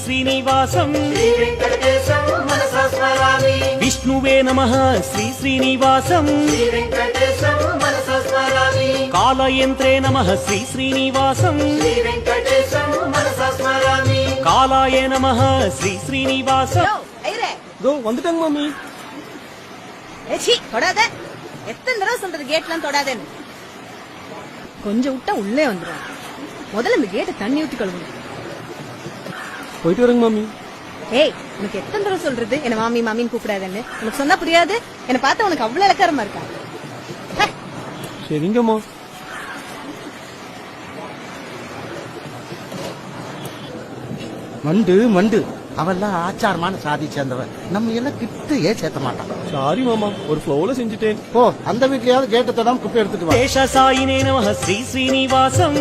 శ్రీనివాసం విష్ణువే నమః శ్రీ శ్రీనివాసం కాలయంత్రే నమః శ్రీ శ్రీనివాసం కాలాయ నమః శ్రీ శ్రీనివాసం வந்துட்டாங்க மாமி. தொடாத. எத்தனை தடவை சொல்றது கேட்லாம் தொடாதேன்னு. கொஞ்சம் விட்டா உள்ளே வந்துடும். முதல்ல இந்த கேட்டை தண்ணி ஊத்தி கழுவணும். போயிட்டு வரேங்க மாமி. ஏய், உனக்கு எத்தனை தடவை சொல்றது என்ன மாமி மாமின்னு கூப்பிடாதேன்னு? உனக்கு சொன்னா புரியாது. என்ன பார்த்தா உனக்கு அவ்வளவு இலக்காரமா இருக்கா? சரிங்கம்மா. மண்டு மண்டு அவெல்லாம் ஆச்சாரமான சாதி சேர்ந்தவன். நம்ம எல்லாம் கிட்டே சேர்த்த மாட்டான். சாரி மாமா, ஒரு ஃப்ளோல செஞ்சுட்டேன். ஓ, அந்த வீட்லயாவது கேட்ட தொடாம குப்பை எடுத்துட்டு வா. శేషసాయినే నమః శ్రీ శ్రీనివాసం